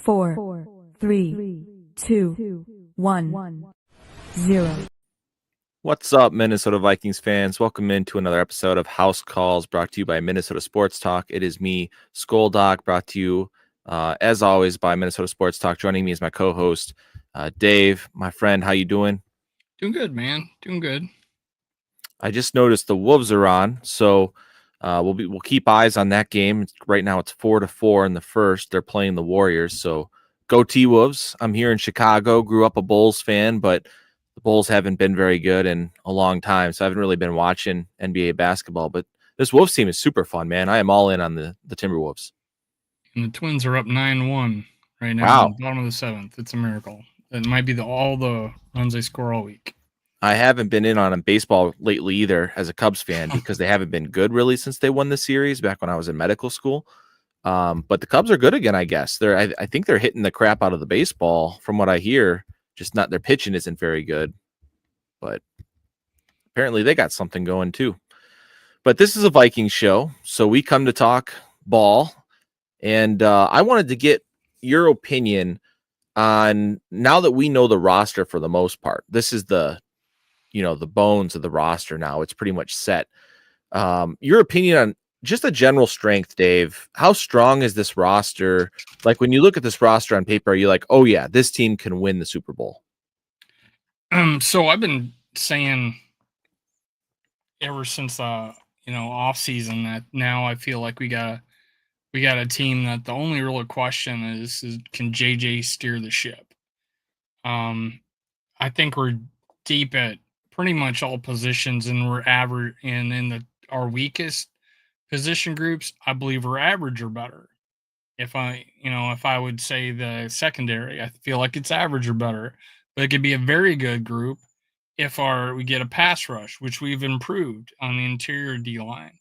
4, 3, 2, 1, 0. What's up, Minnesota Vikings fans? Welcome into another episode of House Calls brought to you by Minnesota Sports Talk. It is me, Skoldoc, brought to you, as always, by Minnesota Sports Talk. Joining me is my co-host, Dave. My friend, how you doing? Doing good, man. Doing good. I just noticed the Wolves are on, so we'll keep eyes on that game. Right now, it's 4-4 in the first. They're playing the Warriors, so go T-Wolves. I'm here in Chicago. Grew up a Bulls fan, but the Bulls haven't been very good in a long time, so I haven't really been watching NBA basketball. But this Wolves team is super fun, man. I am all in on the Timberwolves. And the Twins are up 9-1 right now. Wow. In the bottom of the seventh. It's a miracle. It might be all the runs they score all week. I haven't been in on baseball lately either as a Cubs fan because they haven't been good really since they won the series back when I was in medical school. But the Cubs are good again, I guess. I think they're hitting the crap out of the baseball from what I hear. Just not their pitching isn't very good, but apparently they got something going too. But this is a Vikings show, so we come to talk ball, and I wanted to get your opinion on, now that we know the roster for the most part. This is the bones of the roster now. It's pretty much set. Your opinion on just a general strength, Dave. How strong is this roster? Like, when you look at this roster on paper, are you like, oh yeah, this team can win the Super Bowl? So I've been saying ever since off season that now I feel like we got a team that the only real question is can JJ steer the ship? I think we're deep at pretty much all positions, and we're average. And in our weakest position groups, I believe we're average or better. If I would say the secondary, I feel like it's average or better. But it could be a very good group if we get a pass rush, which we've improved on the interior D line.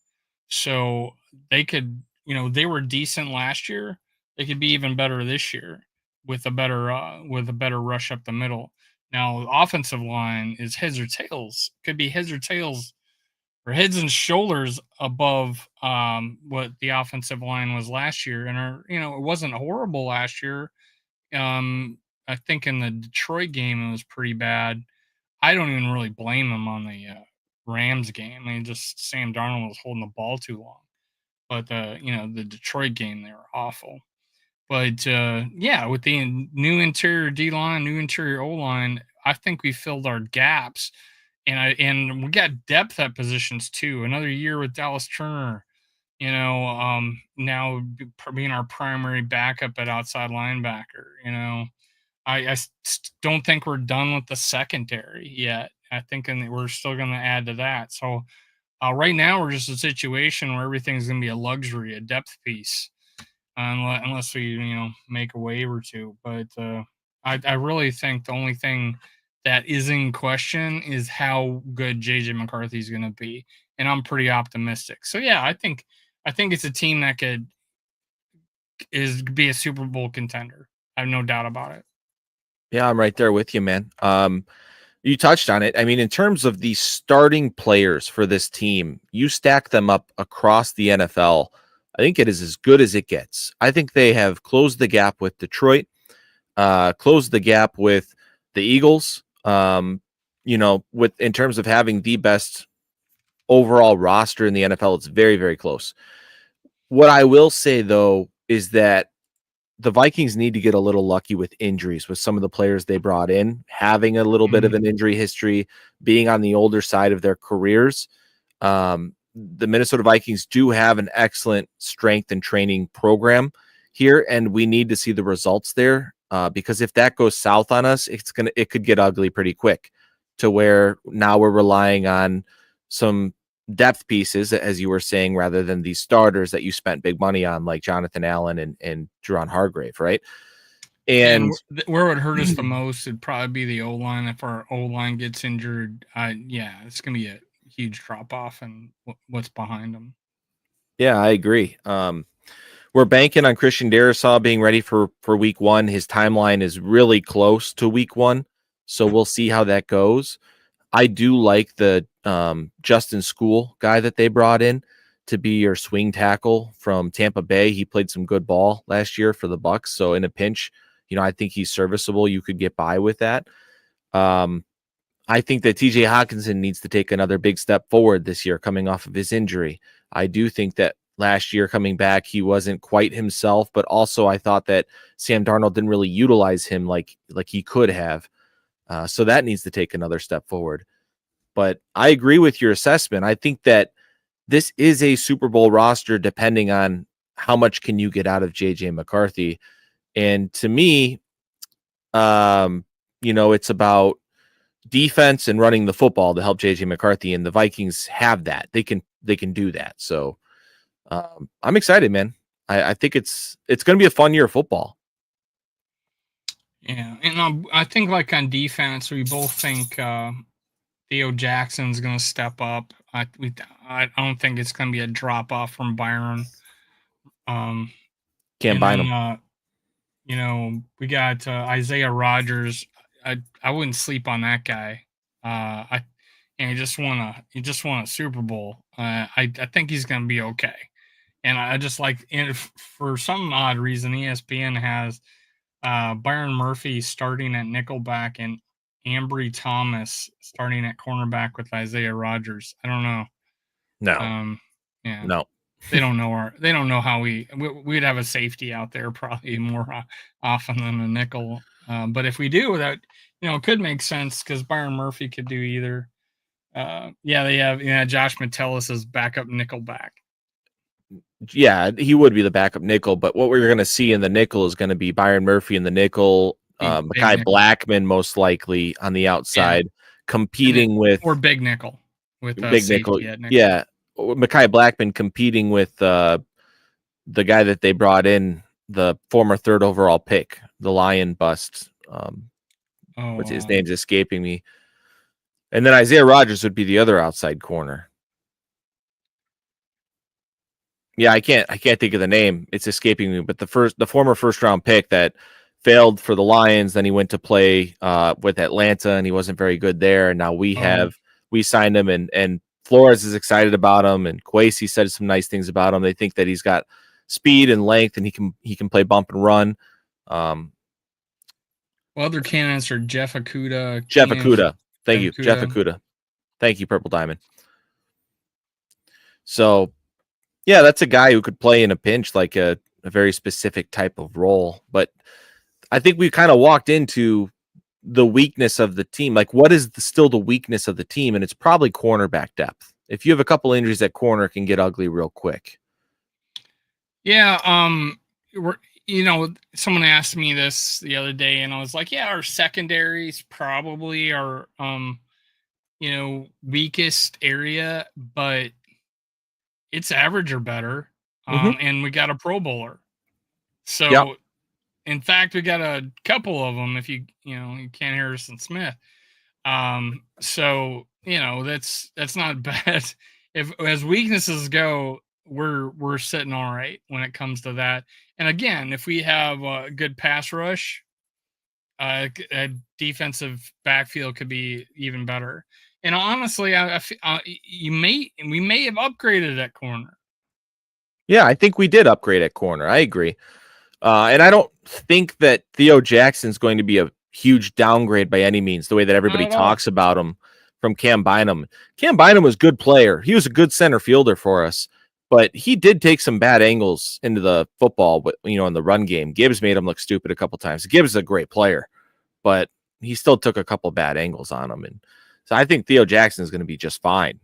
So they could, they were decent last year. They could be even better this year with a better rush up the middle. Now, the offensive line is heads or tails. Could be heads or tails, or heads and shoulders above what the offensive line was last year. And it wasn't horrible last year. I think in the Detroit game it was pretty bad. I don't even really blame them on the Rams game. I mean, just Sam Darnold was holding the ball too long. But the Detroit game, they were awful. But with the new interior D line, new interior O line, I think we filled our gaps, and we got depth at positions too. Another year with Dallas Turner, now being our primary backup at outside linebacker. I don't think we're done with the secondary yet. I think we're still going to add to that. So right now we're just a situation where everything's going to be a luxury, a depth piece. Unless we, make a wave or two. But I really think the only thing that is in question is how good JJ McCarthy is going to be, and I'm pretty optimistic. So yeah, I think it's a team that could be a Super Bowl contender. I have no doubt about it. Yeah, I'm right there with you, man. You touched on it. I mean, in terms of the starting players for this team, you stack them up across the NFL. I think it is as good as it gets. I think they have closed the gap with Detroit, closed the gap with the Eagles, in terms of having the best overall roster in the NFL. It's very, very close. What I will say, though, is that the Vikings need to get a little lucky with injuries with some of the players they brought in, having a little bit of an injury history, being on the older side of their careers. The Minnesota Vikings do have an excellent strength and training program here, and we need to see the results there, because if that goes south on us, it could get ugly pretty quick, to where now we're relying on some depth pieces, as you were saying, rather than these starters that you spent big money on, like Jonathan Allen and Juron Hargrave, right? And where it would hurt us the most would probably be the O-line. If our O-line gets injured, it's going to be a huge drop-off and what's behind them. Yeah, I agree. We're banking on Christian Darrisaw being ready for week one. His timeline is really close to week one, so we'll see how that goes. I do like the Justin School guy that they brought in to be your swing tackle from Tampa Bay. He played some good ball last year for the Bucks. So in a pinch, I think he's serviceable. You could get by with that. I think that TJ Hawkinson needs to take another big step forward this year coming off of his injury. I do think that last year coming back, he wasn't quite himself, but also I thought that Sam Darnold didn't really utilize him like he could have. So that needs to take another step forward. But I agree with your assessment. I think that this is a Super Bowl roster depending on how much can you get out of JJ McCarthy. And to me, it's about defense and running the football to help JJ McCarthy, and the Vikings have that. They can do that. So I'm excited, man. I think it's going to be a fun year of football. Yeah, and I think like on defense, we both think Theo Jackson's going to step up. I don't think it's going to be a drop off from Byron. Can't buy them. We got Isaiah Rodgers. I wouldn't sleep on that guy. He just won a Super Bowl. I think he's going to be okay. And I just like, and for some odd reason, ESPN has Byron Murphy starting at nickelback and Ambry Thomas starting at cornerback with Isaiah Rodgers. I don't know. No. Yeah. No. They don't know how we'd have a safety out there probably more often than a nickel. But if we do that, it could make sense because Byron Murphy could do either. They have Josh Metellus as backup nickelback. Yeah, he would be the backup nickel, but what we're going to see in the nickel is going to be Byron Murphy in the nickel, Mekhi Blackman most likely on the outside, competing with or big nickel with big nickel. Yeah, Mekhi Blackman competing with the guy that they brought in, the former 3rd overall pick, the Lion bust. His name's escaping me. And then Isaiah Rodgers would be the other outside corner. Yeah, I can't think of the name. It's escaping me. But the former first round pick that failed for the Lions, then he went to play with Atlanta, and he wasn't very good there. And now we signed him, and Flores is excited about him, and Kwesi said some nice things about him. They think that he's got speed and length, and he can play bump and run. Other candidates are Jeff Okudah. Thank you, Jeff Okudah. Thank you, Purple Diamond. So, yeah, that's a guy who could play in a pinch, like a very specific type of role. But I think we kind of walked into the weakness of the team. Like, what is still the weakness of the team? And it's probably cornerback depth. If you have a couple injuries at corner, it can get ugly real quick. Yeah. Someone asked me this the other day, and I was like, yeah, our secondaries probably our, weakest area, but it's average or better. And we got a Pro Bowler. So, in fact, we got a couple of them if you can't Harrison Smith. So, that's not bad. If as weaknesses go, we're sitting all right when it comes to that. And again, if we have a good pass rush, a defensive backfield could be even better. And honestly, we may have upgraded at corner. Yeah, I think we did upgrade at corner. I agree. And I don't think that Theo Jackson's going to be a huge downgrade by any means, the way that everybody talks about him from Cam Bynum. Cam Bynum was a good player. He was a good center fielder for us, but he did take some bad angles into the football, in the run game. Gibbs made him look stupid a couple times. Gibbs is a great player, but he still took a couple bad angles on him. And so I think Theo Jackson is going to be just fine.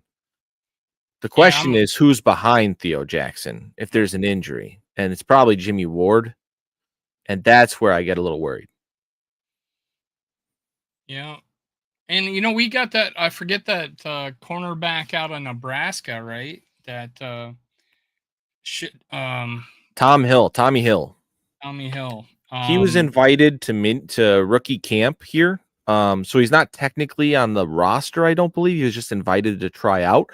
The question is who's behind Theo Jackson if there's an injury, and it's probably Jimmy Ward. And that's where I get a little worried. Yeah. And, we got that, I forget that cornerback out of Nebraska, right? That Tommy Hill. He was invited to rookie camp here. So he's not technically on the roster, I don't believe. He was just invited to try out.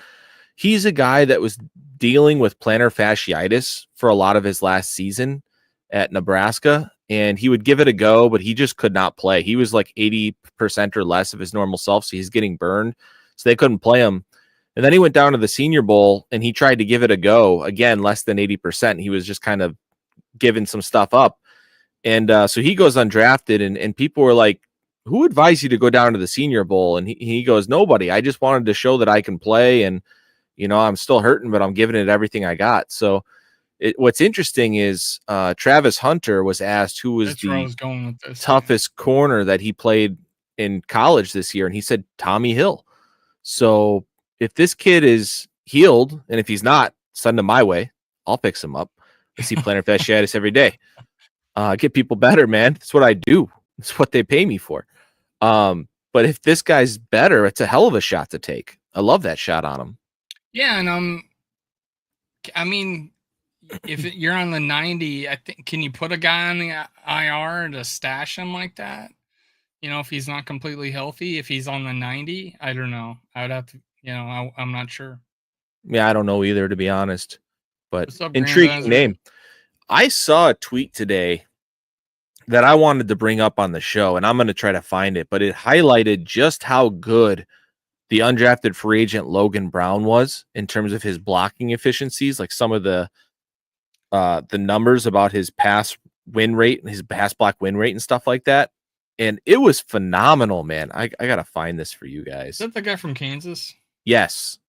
He's a guy that was dealing with plantar fasciitis for a lot of his last season at Nebraska, and he would give it a go, but he just could not play. He was like 80% or less of his normal self, so he's getting burned. So they couldn't play him. And then he went down to the Senior Bowl and he tried to give it a go again, less than 80%. He was just kind of giving some stuff up. And so he goes undrafted, and people were like, who advised you to go down to the Senior Bowl? And he goes, nobody. I just wanted to show that I can play. And, I'm still hurting, but I'm giving it everything I got. So what's interesting is Travis Hunter was asked who was That's where I the was going with this. toughest corner that he played in college this year. And he said, Tommy Hill. So if this kid is healed, and if he's not, send him my way. I'll fix him up. I see plantar fasciitis every day. Get people better, man. That's what I do. That's what they pay me for. But if this guy's better, it's a hell of a shot to take. I love that shot on him. Yeah, and I mean, if you're on the 90, I think, can you put a guy on the IR to stash him like that? If he's not completely healthy, if he's on the 90, I don't know. I would have to, I'm not sure. Yeah, I don't know either, to be honest. But What's up, intriguing Grandazzer? name. I saw a tweet today that I wanted to bring up on the show, and I'm going to try to find it, but it highlighted just how good the undrafted free agent Logan Brown was in terms of his blocking efficiencies, like some of the numbers about his pass win rate and his pass block win rate and stuff like that. And it was phenomenal, man. I got to find this for you guys. Is that the guy from Kansas? Yes.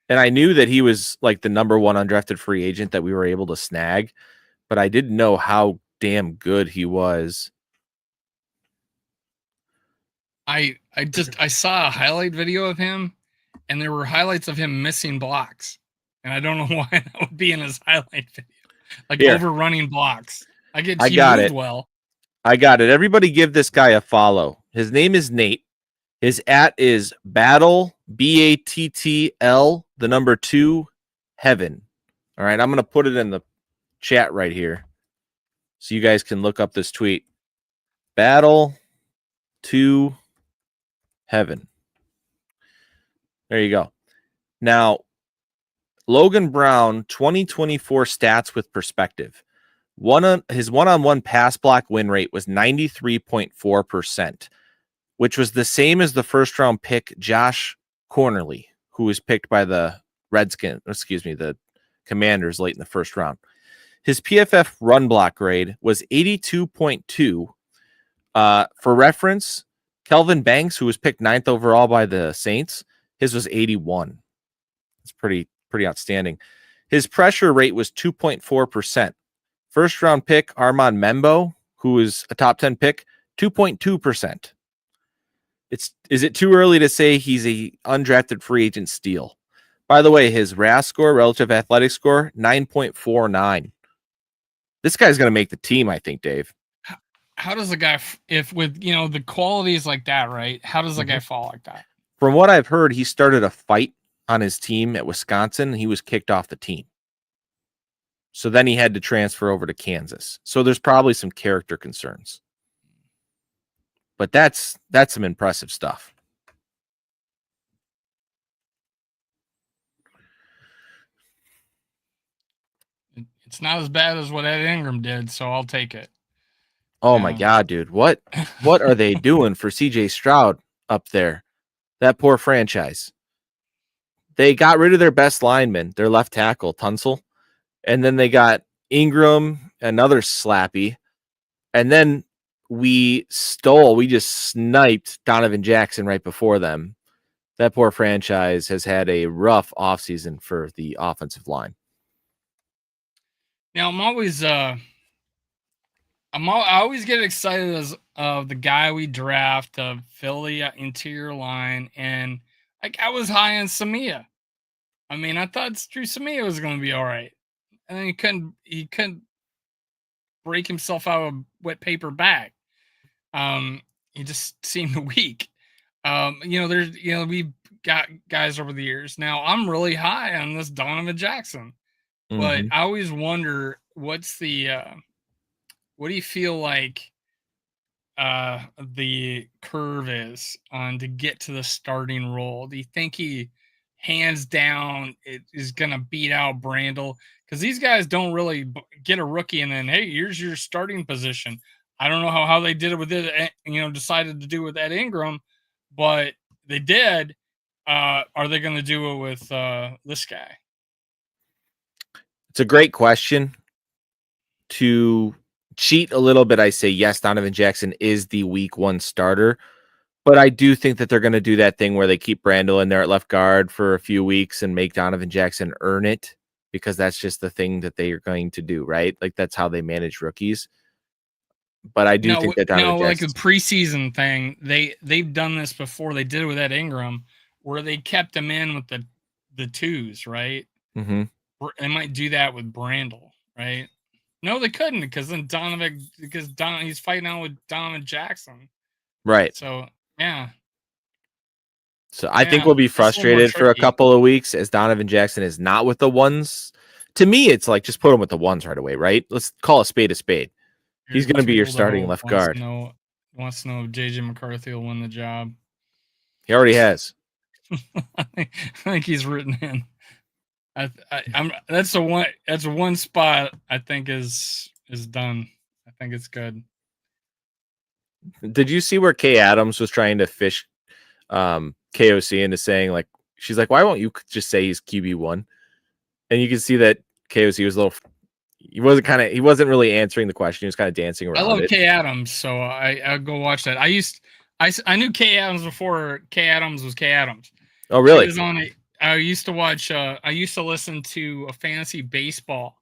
And I knew that he was like the number one undrafted free agent that we were able to snag, but I didn't know how damn good he was. I saw a highlight video of him, and there were highlights of him missing blocks, and I don't know why that would be in his highlight video, like Here. overrunning blocks. I got it. Well. I got it. Everybody give this guy a follow. His name is Nate. His @ is Battle, BATTL, the number 2, Heaven. All right, I'm going to put it in the chat right here so you guys can look up this tweet. Battle to Heaven. There you go. Now, Logan Brown, 2024 stats with perspective. His one-on-one pass block win rate was 93.4%, which was the same as the first-round pick Josh Cornerly, who was picked by the the Commanders late in the first round. His PFF run block grade was 82.2. For reference, Kelvin Banks, who was picked 9th overall by the Saints, his was 81. It's pretty outstanding. His pressure rate was 2.4%. First round pick Armand Membo, who is a top 10 pick, 2.2%. Is it too early to say he's a undrafted free agent steal? By the way, his RAS score, relative athletic score, 9.49. This guy's going to make the team, I think, Dave. How does a guy, if with the qualities like that, right? How does a guy fall like that? From what I've heard, he started a fight on his team at Wisconsin. And he was kicked off the team. So then he had to transfer over to Kansas. So there's probably some character concerns. But that's some impressive stuff. It's not as bad as what Ed Ingram did, so I'll take it. Oh my God, dude. What are they doing for CJ Stroud up there? That poor franchise. They got rid of their best lineman, their left tackle, Tunsil. And then they got Ingram, another slappy. And then we just sniped Donovan Jackson right before them. That poor franchise has had a rough offseason for the offensive line. Now, I always get excited as the guy we draft to fill the interior line, and I was high on Samia. I mean, I thought Drew Samia was going to be all right, and then he couldn't break himself out of a wet paper bag. He just seemed weak. We've got guys over the years. Now I'm really high on this Donovan Jackson, but I always wonder what's the what do you feel like the curve is on to get to the starting role? Do you think he hands down is going to beat out Brandel? Because these guys don't really get a rookie and then, hey, here's your starting position. I don't know how they did it with it, decided to do with Ed Ingram, but they did. are they going to do it with this guy? It's a great question. To cheat a little bit, I say yes, Donovan Jackson is the week 1 starter. But I do think that they're going to do that thing where they keep Brandel in there at left guard for a few weeks and make Donovan Jackson earn it, because that's just the thing that they are going to do, right? Like, that's how they manage rookies. But I do think that Donovan Like the Jackson. preseason thing, they've done this before. They did it with Ed Ingram, where they kept him in with the twos, right? Mm-hmm. They might do that with Brandel, right? No, they couldn't, because then he's fighting out with Donovan Jackson. Right. So yeah. So I think we'll be That's a little more frustrated for a tricky. couple of weeks as Donovan Jackson is not with the ones. To me, it's like, just put him with the ones right away, right? Let's call a spade a spade. He's going to be your starting left guard. Wants to know if JJ McCarthy will win the job. He already has. I think he's written in. That's one spot I think is done. I think it's good. Did you see where Kay Adams was trying to fish KOC into saying, like, she's like, why won't you just say he's QB1? And you can see that KOC was a little, he wasn't really answering the question. He was kind of dancing around I love it. Kay Adams, so I'll go watch that. I knew Kay Adams before Kay Adams was Kay Adams. Oh, really? She was on it. I used to watch. I used to listen to a fantasy baseball,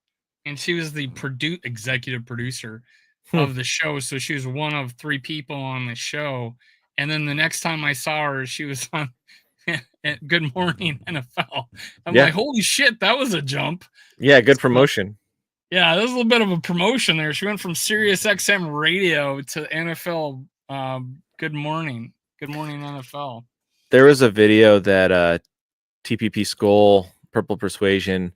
and she was the executive producer of the show. So she was one of 3 people on the show. And then the next time I saw her, she was on Good Morning NFL. I'm like, holy shit, that was a jump. Yeah, good promotion. Yeah, there's a little bit of a promotion there. She went from Sirius XM radio to NFL. Good Morning NFL. There was a video that TPP Skull, Purple Persuasion,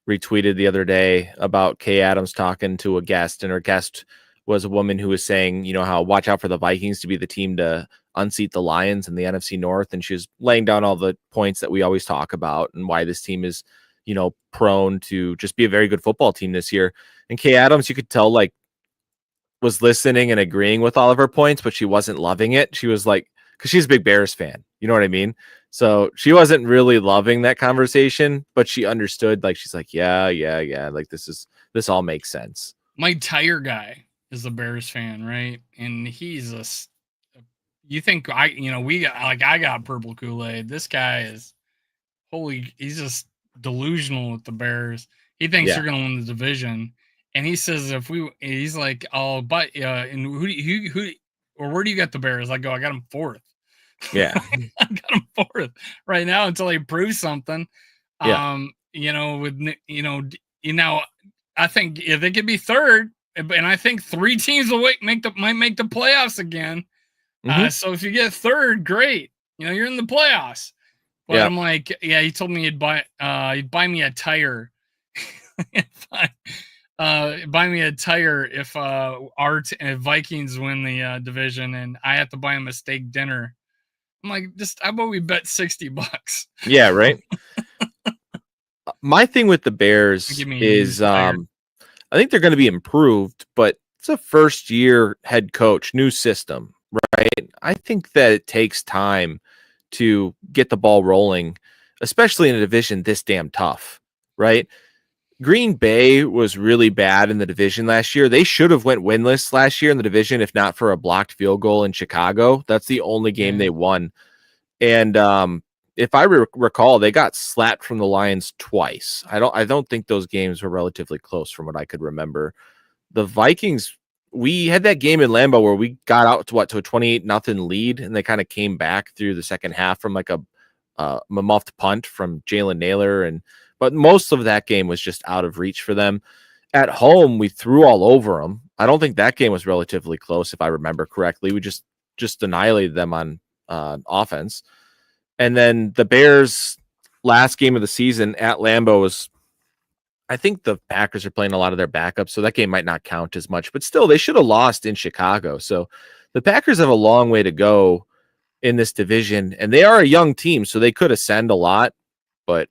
retweeted the other day about Kay Adams talking to a guest, and her guest was a woman who was saying, you know, how watch out for the Vikings to be the team to unseat the Lions in the NFC North. And she was laying down all the points that we always talk about and why this team is, you know, prone to just be a very good football team this year. And Kay Adams, you could tell, like, was listening and agreeing with all of her points, but she wasn't loving it. She was like, because she's a big Bears fan, you know what I mean? So she wasn't really loving that conversation, but she understood. Like, she's like, yeah. Like, this all makes sense. My tire guy is a Bears fan, right? And he's you think I got purple Kool-Aid. This guy is he's just delusional with the Bears. He thinks they're going to win the division. And he says, he's like, oh, but, and who, or where do you get the Bears? I go, I got them 4th. Yeah. I got them 4th right now until he proves something. Yeah. I think if they could be 3rd, and I think 3 teams will might make the playoffs again. So if you get 3rd, great. You're in the playoffs. But I'm like, yeah, he told me he'd buy me a tire. Buy me a tire if our Vikings win the division, and I have to buy him a steak dinner. I'm like, how about we bet $60? Yeah, right. My thing with the Bears is, I think they're going to be improved, but it's a first-year head coach, new system, right? I think that it takes time to get the ball rolling, especially in a division this damn tough, right? Green Bay was really bad in the division last year. They should have went winless last year in the division if not for a blocked field goal in Chicago. That's the only game they won. And if I recall, they got slapped from the Lions twice. I don't think those games were relatively close from what I could remember. The Vikings, we had that game in Lambeau where we got out to a 28-0 lead, and they kind of came back through the second half from like a muffed punt from Jalen Naylor, but most of that game was just out of reach for them. At home, we threw all over them. I don't think that game was relatively close, if I remember correctly. We just annihilated them on offense. And then the Bears' last game of the season at Lambeau was, I think the Packers are playing a lot of their backups, so that game might not count as much. But still, they should have lost in Chicago. So the Packers have a long way to go in this division, and they are a young team, so they could ascend a lot. But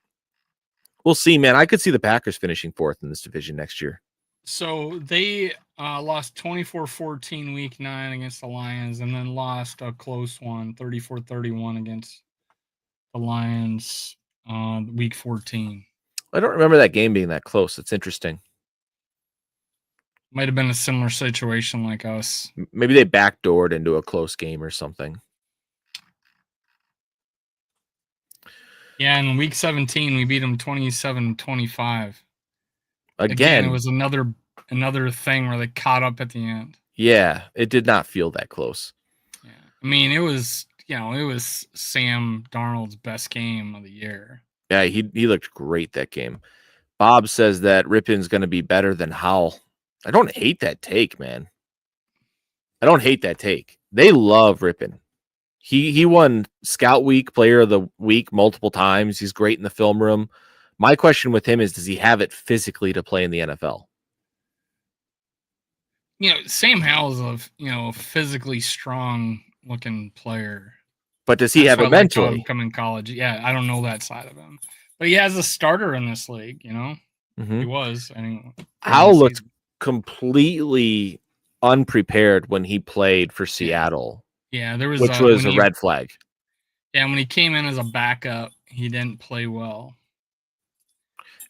we'll see, man. I could see the Packers finishing 4th in this division next year. So they lost 24-14 week 9 against the Lions, and then lost a close one, 34-31 against the Lions week 14. I don't remember that game being that close. It's interesting. Might have been a similar situation like us. Maybe they backdoored into a close game or something. Yeah, in week 17, we beat them 27-25. Again, it was another thing where they caught up at the end. Yeah, it did not feel that close. Yeah, I mean, it was Sam Darnold's best game of the year. Yeah, he looked great that game. Bob says that Rippin's going to be better than Howell. I don't hate that take, man. I don't hate that take. They love Rippin. He won Scout Week, Player of the Week multiple times. He's great in the film room. My question with him is, does he have it physically to play in the NFL? Sam Howell's a physically strong looking player. But does he have it mentally? Come in college. Yeah, I don't know that side of him. But he has a starter in this league, Mm-hmm. He was. Howell looked completely unprepared when he played for Seattle. Yeah, there was which was a red flag. Yeah, when he came in as a backup, he didn't play well.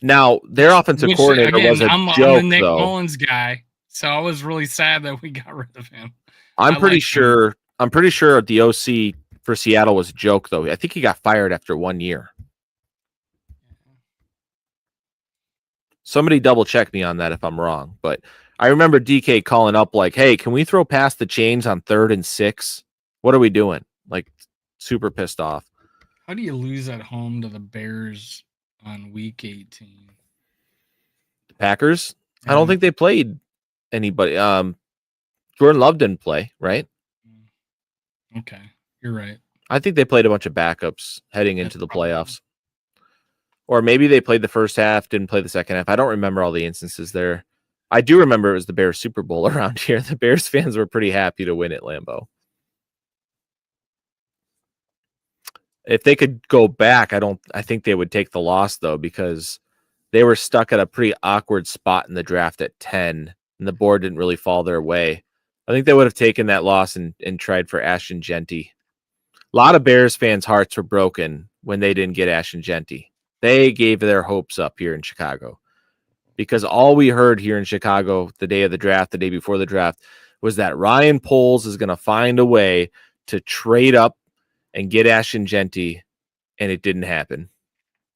Now, their offensive coordinator was a joke, I'm a Nick though. Mullins guy, so I was really sad that we got rid of him. I'm pretty sure the OC for Seattle was a joke, though. I think he got fired after 1 year. Somebody double check me on that if I'm wrong, but I remember DK calling up like, "Hey, can we throw past the chains on 3rd and 6? What are we doing?" Like, super pissed off. How do you lose at home to the Bears on week 18? The Packers? I don't think they played anybody. Jordan Love didn't play, right? Okay, you're right. I think they played a bunch of backups heading into the playoffs. Or maybe they played the first half, didn't play the second half. I don't remember all the instances there. I do remember it was the Bears Super Bowl around here. The Bears fans were pretty happy to win at Lambeau. If they could go back, I think they would take the loss, though, because they were stuck at a pretty awkward spot in the draft at 10, and the board didn't really fall their way. I think they would have taken that loss and tried for Ashton Genty. A lot of Bears fans' hearts were broken when they didn't get Ashton Genty. They gave their hopes up here in Chicago because all we heard here in Chicago the day of the draft, the day before the draft, was that Ryan Poles is going to find a way to trade up and get Ashton Genty, and it didn't happen.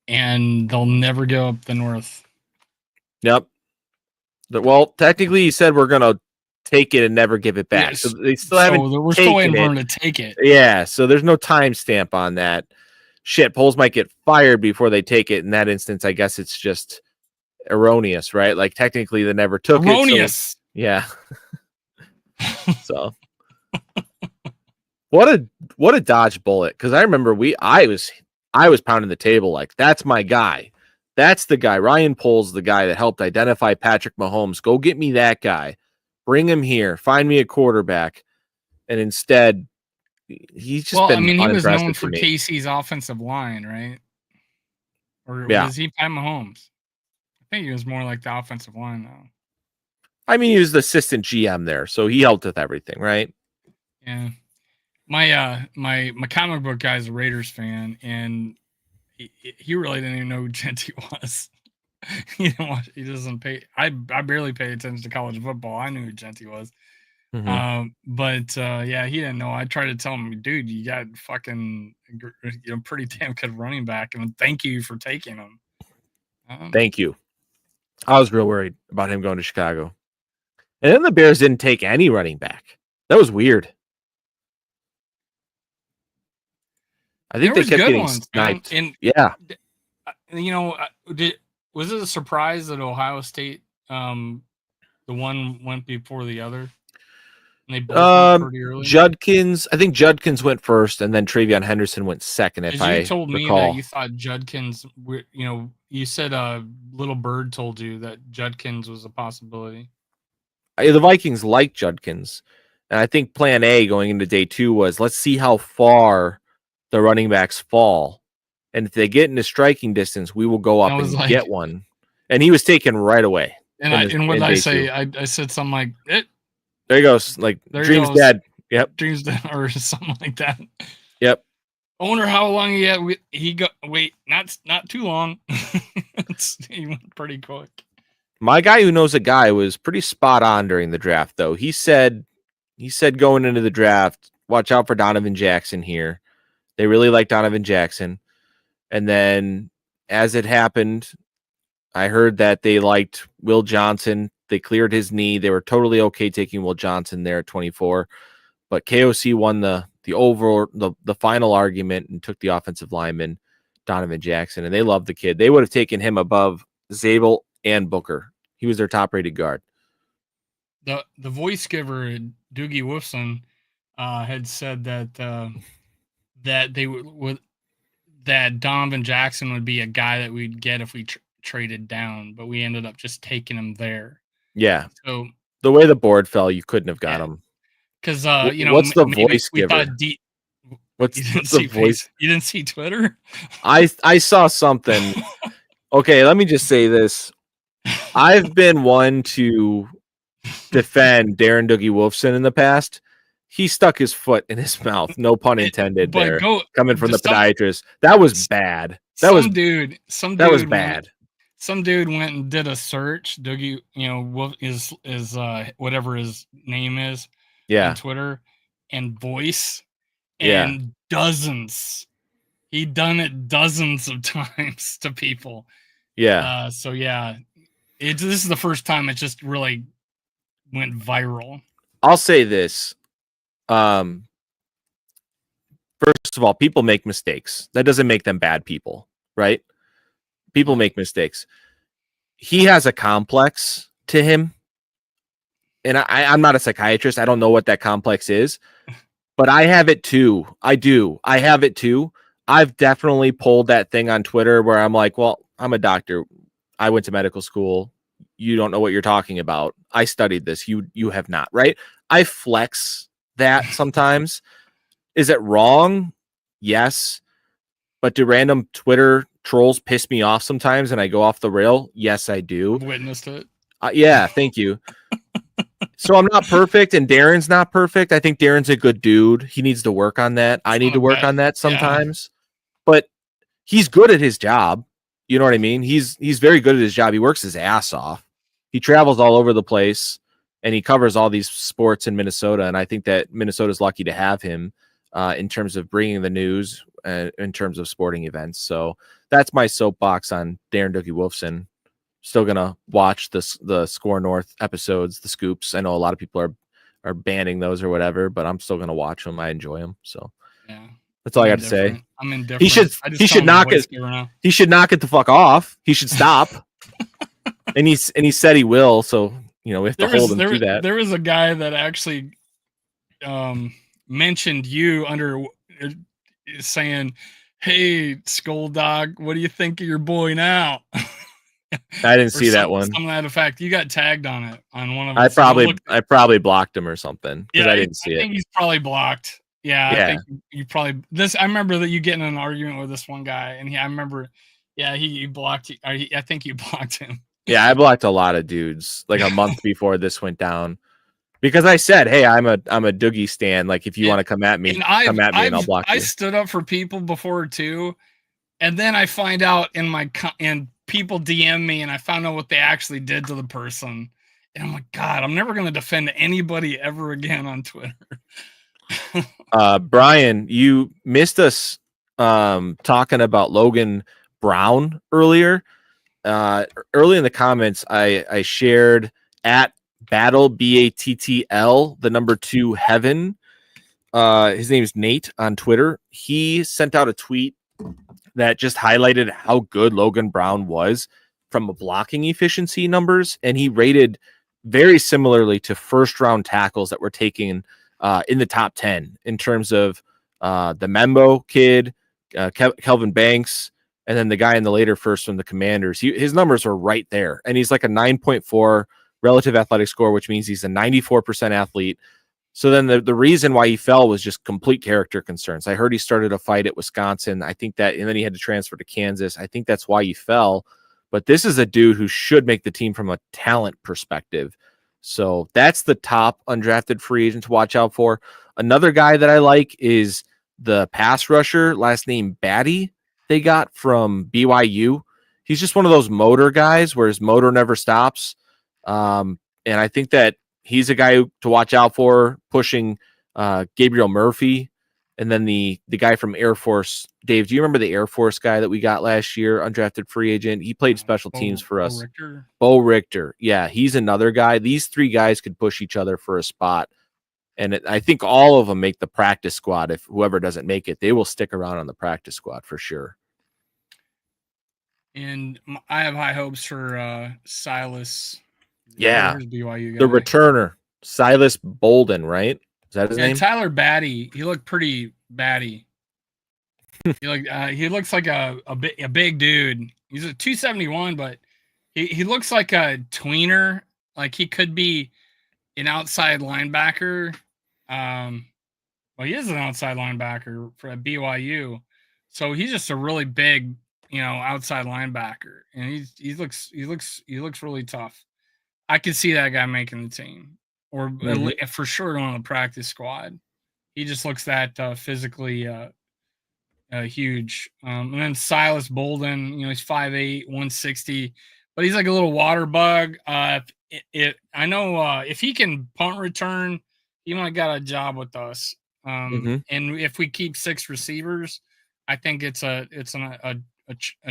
And they'll never go up the north. Yep. Well, technically, he said we're going to take it and never give it back. Yes. So they still haven't. We're still waiting for him to take it. Yeah. So there's no timestamp on that. Shit, Poles might get fired before they take it. In that instance, I guess it's just erroneous, right? Like technically, they never took it. Erroneous. Yeah. So. What a dodge bullet, because I remember I was pounding the table like, that's my guy. That's the guy. Ryan Poles, the guy that helped identify Patrick Mahomes. Go get me that guy. Bring him here. Find me a quarterback. And instead, he's just been he was known for Casey's offensive line, right? Or was he Pat Mahomes? I think he was more like the offensive line, though. I mean, he was the assistant GM there, so he helped with everything, right? Yeah. My comic book guy's a Raiders fan, and he really didn't even know who Genty was. He doesn't pay. I barely pay attention to college football. I knew who Genty was. Mm-hmm. Yeah, he didn't know. I tried to tell him, dude, you got fucking pretty damn good running back, and thank you for taking him. Thank you. I was real worried about him going to Chicago. And then the Bears didn't take any running back. That was weird. I think they kept getting sniped. Yeah. Was it a surprise that Ohio State, the one went before the other? And they both went pretty early? Judkins, I think Judkins went first, and then Travion Henderson went second, if I recall. You told me that you thought Judkins, you said Little Bird told you that Judkins was a possibility. The Vikings liked Judkins. And I think plan A going into day 2 was, let's see how far the running backs fall. And if they get into striking distance, we will go up and get one. And he was taken right away. And what did I say? I said something like, there he goes. Like, dream's dead. Yep. Dream's dead, or something like that. Yep. I wonder how long he got. Wait, not too long. He went pretty quick. My guy who knows a guy was pretty spot on during the draft, though. He said going into the draft, watch out for Donovan Jackson here. They really like Donovan Jackson. And then as it happened, I heard that they liked Will Johnson. They cleared his knee. They were totally okay taking Will Johnson there at 24. But KOC won the final argument and took the offensive lineman, Donovan Jackson. And they love the kid. They would have taken him above Zabel and Booker. He was their top-rated guard. The voice giver, Doogie Wolfson, had said that they would that Donovan Jackson would be a guy that we'd get if we traded down, but we ended up just taking him there. Yeah. So the way the board fell, you couldn't have got him. Because what's the voice giver? What's the voice? You didn't see Twitter? I saw something. Okay, let me just say this. I've been one to defend Darren Doogie Wolfson in the past. He stuck his foot in his mouth. No pun intended. Coming from the podiatrist. That was bad. That was bad. Some dude went and did a search. Doogie, is whatever his name is. Yeah. On Twitter and voice. And dozens. He done it dozens of times to people. Yeah. So yeah. This is the first time it just really went viral. I'll say this. First of all, people make mistakes. That doesn't make them bad people, right? People make mistakes. He has a complex to him. And I'm not a psychiatrist. I don't know what that complex is. But I have it too. I do. I have it too. I've definitely pulled that thing on Twitter where I'm like, well, I'm a doctor. I went to medical school. You don't know what you're talking about. I studied this. You have not, right? I flex that sometimes. Is it wrong? Yes. But do random Twitter trolls piss me off sometimes and I go off the rail? Yes, I do. Witnessed it. Yeah, thank you. So I'm not perfect and Darren's not perfect. I think Darren's a good dude. He needs to work on that. I need to work on that sometimes. Yeah. But he's good at his job. You know what I mean? He's very good at his job. He works his ass off. He travels all over the place and he covers all these sports in Minnesota. And I think that Minnesota's lucky to have him in terms of bringing the news in terms of sporting events. So that's my soapbox on Darren Doogie Wolfson. Still gonna watch the Score North episodes, the scoops. I know a lot of people are banning those or whatever, but I'm still gonna watch them. I enjoy them. So yeah, that's all I got to say. I'm indifferent. He should knock it. He should knock it the fuck off. He should stop. and he said he will. So we have to hold him to that. There was a guy that actually mentioned you under saying, "Hey, Skull Dog, what do you think of your boy now?" I didn't see that one. Some of that effect. You got tagged on it on one of. I probably blocked him or something because I didn't see it. I think he's probably blocked. Yeah, I think you probably this. I remember that you getting in an argument with this one guy, and I remember, he blocked you. I think you blocked him. Yeah, I blocked a lot of dudes like a month before this went down because I said, "Hey, I'm a Doogie stan. Like, if you want to come at me, come at me, and I'll block you." I stood up for people before too, and then I find out in people DM me, and I found out what they actually did to the person, and I'm like, God, I'm never going to defend anybody ever again on Twitter. Brian, you missed us talking about Logan Brown earlier. Early in the comments, I shared at Battle BATTL the number 2 Heaven. His name is Nate on Twitter. He sent out a tweet that just highlighted how good Logan Brown was from a blocking efficiency numbers, and he rated very similarly to first round tackles that were taken in the top 10 in terms of the Membo kid, Kelvin Banks, and then the guy in the later first from the Commanders. His numbers are right there, and he's like a 9.4 relative athletic score, which means he's a 94% athlete. So then the reason why he fell was just complete character concerns. I heard he started a fight at Wisconsin. I think that, and then he had to transfer to Kansas. I think that's why he fell. But this is a dude who should make the team from a talent perspective. So that's the top undrafted free agent to watch out for. Another guy that I like is the pass rusher, last name Batty, they got from BYU. He's just one of those motor guys where his motor never stops. And I think that he's a guy to watch out for, pushing Gabriel Murphy. And then the guy from Air Force, Dave, do you remember the Air Force guy that we got last year, undrafted free agent? He played special teams for us. Richter. Bo Richter. Yeah, he's another guy. These three guys could push each other for a spot. And I think all of them make the practice squad. If whoever doesn't make it, they will stick around on the practice squad for sure. And I have high hopes for Silas. Yeah, BYU guy. the returner, Silas Bolden, right? Is that his name? Tyler Batty. He looked pretty batty. He looks like a big dude. He's a 271, but he looks like a tweener. Like he could be an outside linebacker. Well, he is an outside linebacker for BYU, so he's just a really big, outside linebacker, and he looks really tough. I could see that guy making the team, or for sure going on the practice squad. He just looks that physically huge. And then Silas Bolden, he's 5'8", 160, but he's like a little water bug. I know if he can punt return, he might got a job with us. And if we keep 6 receivers, I think it's a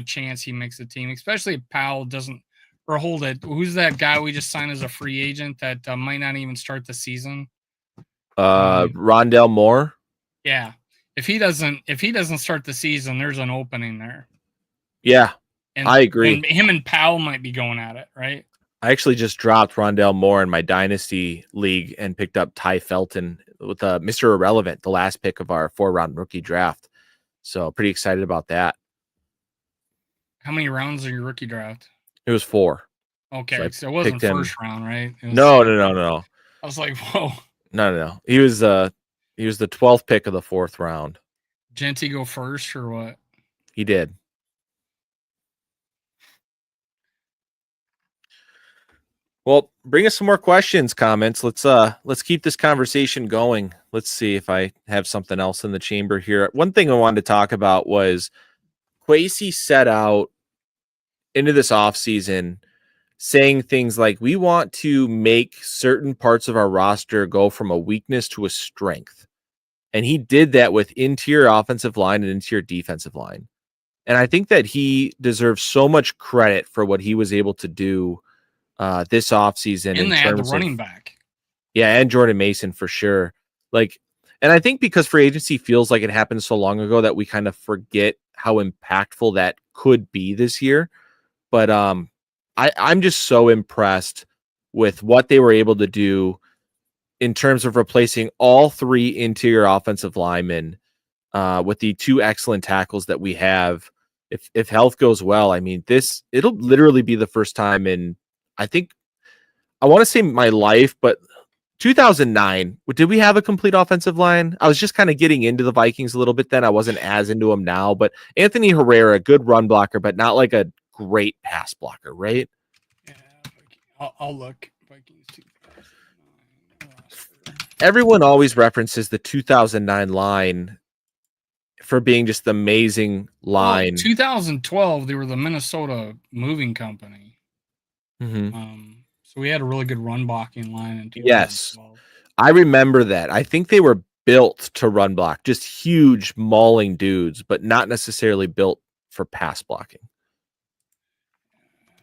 chance he makes the team, especially if Powell doesn't. Or hold it. Who's that guy we just signed as a free agent that might not even start the season? Rondell Moore. Yeah. If he doesn't start the season, there's an opening there. Yeah, and I agree. And him and Powell might be going at it, right? I actually just dropped Rondell Moore in my dynasty league and picked up Ty Felton with Mr. Irrelevant, the last pick of our 4-round rookie draft. So pretty excited about that. How many rounds in your rookie draft? It was 4. Okay, so it wasn't first round, right? No. I was like, whoa. No. He was the 12th pick of the 4th round. Genty go first or what? He did. Well, bring us some more questions, comments. Let's keep this conversation going. Let's see if I have something else in the chamber here. One thing I wanted to talk about was Kwesi set out into this offseason saying things like, we want to make certain parts of our roster go from a weakness to a strength. And he did that with interior offensive line and interior defensive line. And I think that he deserves so much credit for what he was able to do this offseason. And they had the running back. Yeah, and Jordan Mason for sure. And I think because free agency feels like it happened so long ago that we kind of forget how impactful that could be this year. But I'm just so impressed with what they were able to do in terms of replacing all 3 interior offensive linemen with the 2 excellent tackles that we have. If health goes well, I mean, it'll literally be the first time in, I want to say my life, but 2009, did we have a complete offensive line? I was just kind of getting into the Vikings a little bit then. I wasn't as into them now, but Anthony Herrera, good run blocker, but not like a great pass blocker, right? Yeah, I'll look. Vikings 2009. Everyone always references the 2009 line for being just the amazing line. 2012, they were the Minnesota Moving Company. So we had a really good run blocking line in 2012. Yes, I remember that. I think they were built to run block, just huge mauling dudes, but not necessarily built for pass blocking.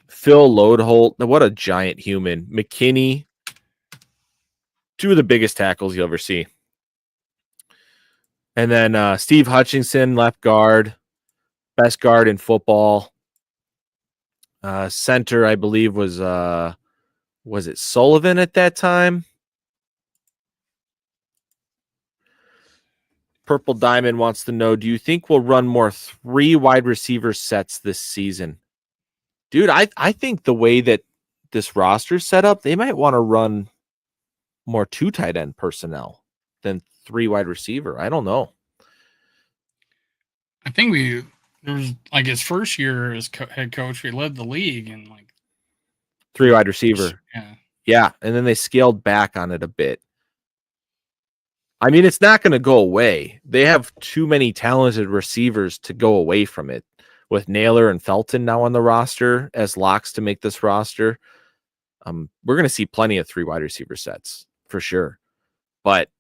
Phil Lodeholt, what a giant human. McKinney, 2 of the biggest tackles you'll ever see. And then Steve Hutchinson, left guard, best guard in football. Center, I believe, was it Sullivan at that time? Purple Diamond wants to know, do you think we'll run more 3 wide receiver sets this season? Dude, I think the way that this roster is set up, they might want to run more 2 tight end personnel than 3 wide receiver. I don't know. I think there was like his first year as head coach, we led the league in like 3 wide receiver. Yeah. Yeah. And then they scaled back on it a bit. I mean, it's not going to go away. They have too many talented receivers to go away from it. With Naylor and Felton now on the roster as locks to make this roster, we're going to see plenty of 3 wide receiver sets for sure. But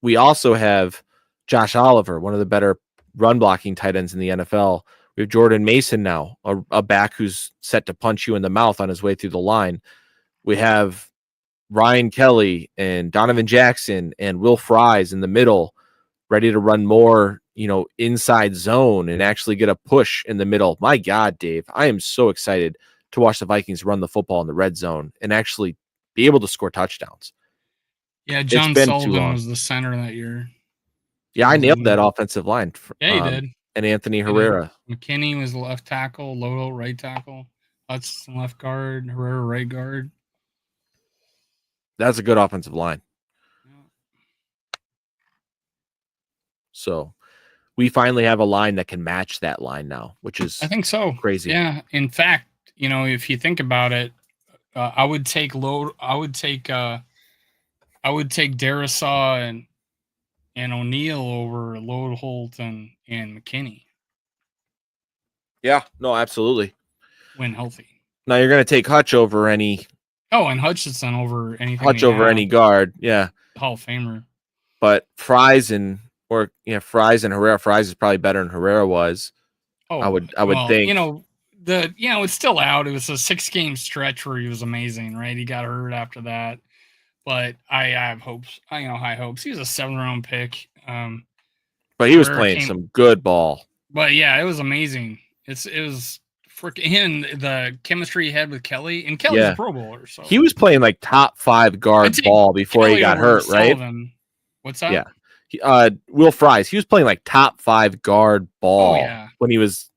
we also have Josh Oliver, one of the better run blocking tight ends in the NFL. We have Jordan Mason now, a back who's set to punch you in the mouth on his way through the line. We have Ryan Kelly and Donovan Jackson and Will Fries in the middle, ready to run more, inside zone and actually get a push in the middle. My God, Dave, I am so excited to watch the Vikings run the football in the red zone and actually be able to score touchdowns. Yeah, It's John been too Sullivan long. was the center that year. Yeah, I nailed that offensive line. Yeah, you did. And Anthony Herrera. McKinney was left tackle, Lodo right tackle, Hudson left guard, Herrera right guard. That's a good offensive line. So we finally have a line that can match that line now, which is I think so. Crazy. Yeah. In fact, if you think about it, I would take Darisaw and O'Neal over Lode Holt and McKinney. Yeah, no, absolutely. When healthy. Now you're going to take Hutch over any. Oh, and Hutchinson over anything. Hutch over any guard, yeah. Hall of Famer. But Fries and Herrera. Fries is probably better than Herrera was. Oh, I would think. It's still out. It was a 6-game stretch where he was amazing, right? He got hurt after that, but I have hopes. High hopes. He was a 7th-round pick. But he was playing some good ball. But yeah, it was amazing. It was freaking the chemistry he had with Kelly, and Kelly's a Pro Bowler. So he was playing like top 5 guard ball before Kelly he got hurt, right? Sullivan. What's that? Yeah. Will Fries, he was playing like top 5 guard ball when he was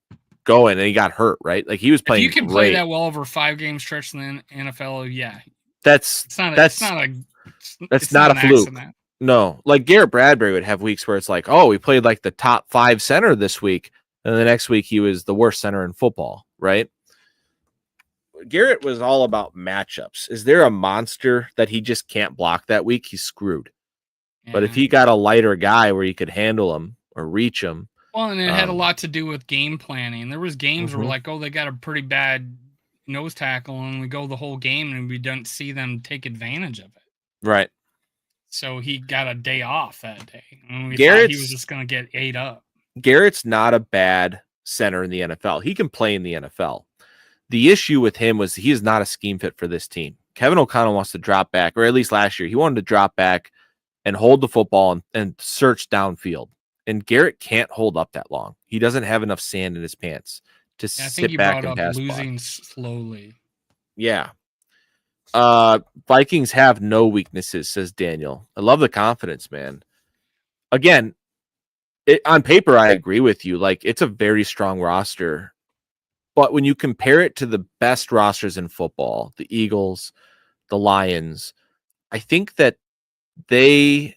going, and he got hurt, right? Like he was playing. If you can play that well over 5-game stretch in the NFL, yeah, that's not a fluke. Accident. No, like Garrett Bradbury would have weeks where it's like, oh, we played like the top 5 center this week, and the next week he was the worst center in football, right? Garrett was all about matchups. Is there a monster that he just can't block that week? He's screwed. Yeah. But if he got a lighter guy where he could handle him or reach him. Well, and it had a lot to do with game planning. There was games where like, oh, they got a pretty bad nose tackle, and we go the whole game and we don't see them take advantage of it. Right. So he got a day off that day. And we thought he was just going to get ate up. Garrett's not a bad center in the NFL. He can play in the NFL. The issue with him was he is not a scheme fit for this team. Kevin O'Connell wants to drop back, or at least last year, he wanted to drop back and hold the football and search downfield. And Garrett can't hold up that long. He doesn't have enough sand in his pants to sit back and pass. Losing slowly. Yeah. Vikings have no weaknesses, says Daniel. I love the confidence, man. Again, on paper, I agree with you. Like, it's a very strong roster. But when you compare it to the best rosters in football, the Eagles, the Lions, I think that they